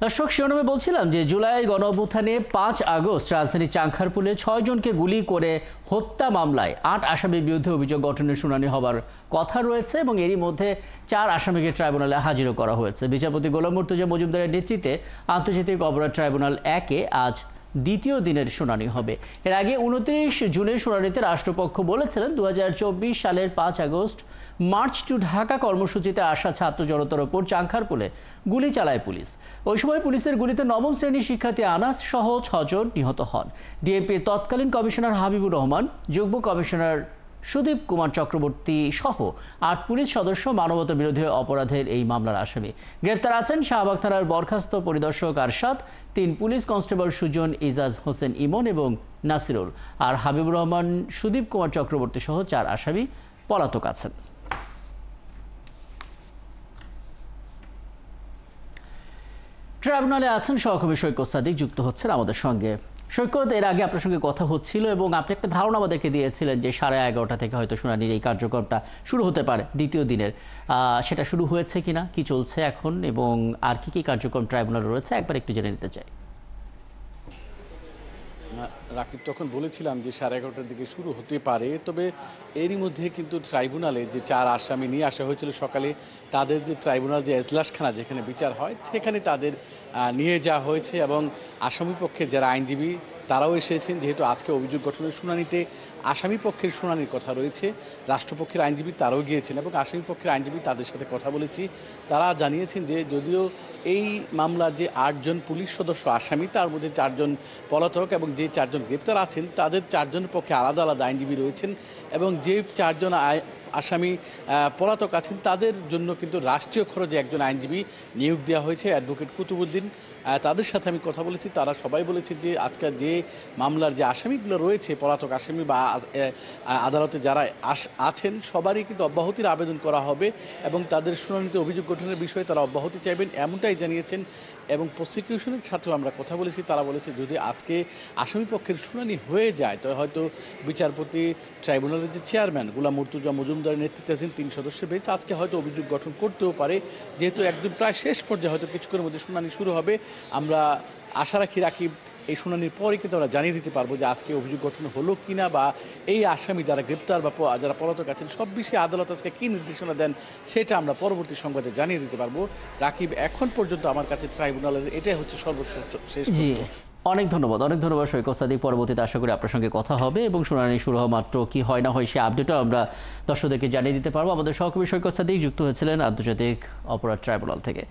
দর্শক, শিরোনামে বলছিলাম যে জুলাই গণঅভ্যুত্থানে ৫ আগস্ট রাজধানীর চাংখারপুলে ৬ জনকে গুলি করে হত্যা মামলায় ৮ আসামির বিরুদ্ধে অভিযোগ গঠনের শুনানি হবার কথা রয়েছে এবং এরই মধ্যে ৪ আসামিকে ট্রাইব্যুনালে হাজিরও করা হয়েছে। বিচারপতি গোলাম মুর্তজা মজুমদারের নেতৃত্বে আন্তর্জাতিক অপরাধ ট্রাইব্যুনাল ১-এ আজ দ্বিতীয় দিনের শুনানি হবে। এর আগে ২৯ জুনের শুনানিতে রাষ্ট্রপক্ষ বলেছিলেন ২০২৪ সালের ৫ আগস্ট মার্চ টু ঢাকা কর্মসূচিতে আসা ছাত্র জনতার ওপর চাংখারপুলে গুলি চালায় পুলিশ। ওই সময় পুলিশের গুলিতে নবম শ্রেণীর শিক্ষার্থী আনাস সহ ৬ জন নিহত হন। ডিএমপির তৎকালীন কমিশনার হাবিবুর রহমান, যুগ্ম কমিশনার সুদীপ কুমার চক্রবর্তী সহ ৮ পুলিশ সদস্য মানবতা বিরোধী অপরাধের এই মামলার আসামি। গ্রেপ্তার আছেন শাহবাগ থানার বরখাস্ত পরিদর্শক আরশাদ, ৩ পুলিশ কনস্টেবল সুজন, ইজাজ হোসেন ইমন এবং নাসিরুল। আর হাবিবুর রহমান, সুদীপ কুমার চক্রবর্তী সহ ৪ আসামি পলাতক আছেন। ট্রাইব্যুনালে আছেন সহকর্মী সৈকত সাদিক, যুক্ত হচ্ছেন আমাদের সঙ্গে। সৈকত, এর আগে আপনার সঙ্গে কথা হচ্ছিল এবং আপনি একটা ধারণা আমাদেরকে দিয়েছিলেন যে 11:30 থেকে হয়তো শুনানির এই কার্যক্রমটা শুরু হতে পারে দ্বিতীয় দিনের। সেটা শুরু হয়েছে কিনা, কি চলছে এখন এবং আর কি কার্যক্রম ট্রাইব্যুনাল রয়েছে একবার একটু জেনে নিতে চাই। রাকিব, তখন বলেছিলাম যে 11:30টার দিকে শুরু হতে পারে, তবে এরই মধ্যে কিন্তু ট্রাইব্যুনালে যে ৪ আসামি নিয়ে আসা হয়েছিল সকালে, তাদের যে ট্রাইব্যুনাল যে এজলাসখানা যেখানে বিচার হয় সেখানে তাদের নিয়ে যাওয়া হয়েছে এবং আসামি পক্ষে যারা আইনজীবী তারাও এসেছেন। যেহেতু আজকে অভিযোগ গঠনের শুনানিতে আসামি পক্ষের শুনানির কথা রয়েছে, রাষ্ট্রপক্ষের আইনজীবী তারাও গিয়েছেন এবং আসামি পক্ষের আইনজীবী তাদের সাথে কথা বলেছি। তারা জানিয়েছেন যে যদিও এই মামলার যে ৮ জন পুলিশ সদস্য আসামি, তার মধ্যে ৪ জন পলাতক এবং যে ৪ জন গ্রেপ্তার আছেন তাদের ৪ জনের পক্ষে আলাদা আলাদা আইনজীবী রয়েছেন এবং যে ৪ জন আসামি পলাতক আছেন তাদের জন্য কিন্তু রাষ্ট্রীয় খরচে একজন আইনজীবী নিয়োগ দেওয়া হয়েছে, অ্যাডভোকেট কুতুবুদ্দিন। তাদের সাথে আমি কথা বলেছি, তারা সবাই বলেছে যে আজকের যে মামলার যে আসামিগুলো রয়েছে, পলাতক আসামি বা আদালতে যারা আছেন সবারই কিন্তু অব্যাহতির আবেদন করা হবে এবং তাদের শুনানিতে অভিযোগ গঠনের বিষয়ে তারা অব্যাহতি চাইবেন, এমনটাই জানিয়েছেন। এবং প্রসিকিউশনের সাথেও আমরা কথা বলেছি, তারা বলেছে যদি আজকে আসামি পক্ষের শুনানি হয়ে যায় তো হয়তো বিচারপতি ট্রাইব্যুনালের যে চেয়ারম্যান গোলাম মুর্তজা মজুমদারের নেতৃত্বাধীন ৩ সদস্যের বেঞ্চ আজকে হয়তো অভিযোগ গঠন করতেও পারে। যেহেতু একদম প্রায় শেষ পর্যায়ে হয়তো কিছুক্ষণের মধ্যে শুনানি শুরু হবে, আমরা আশা রাখি এই শুনানির পরে কিন্তু আমরা জানিয়ে দিতে পারবো যে আজকে অভিযোগ গঠন হলো কিনা বা এই আসামি যারা গ্রেপ্তার বা যারা পলাতক আছেন সব বিষয়ে আদালত আজকে কী নির্দেশনা দেন সেটা আমরা পরবর্তী সংবাদে জানিয়ে দিতে পারবো। রাকিব, এখন পর্যন্ত আমার কাছে ট্রাইব্যুনালের এটাই হচ্ছে সর্বশেষ। অনেক ধন্যবাদ সৈকত সাদিক। পরবর্তীতে আশা করি আপনার সঙ্গে কথা হবে এবং শুনানি শুরু হওয়া মাত্র কি হয় না হয় সে আপডেটও আমরা দর্শকদেরকে জানিয়ে দিতে পারবো। আমাদের সহকর্মী সৈকত সাদিক যুক্ত হয়েছিলেন আন্তর্জাতিক অপরাধ ট্রাইব্যুনাল থেকে।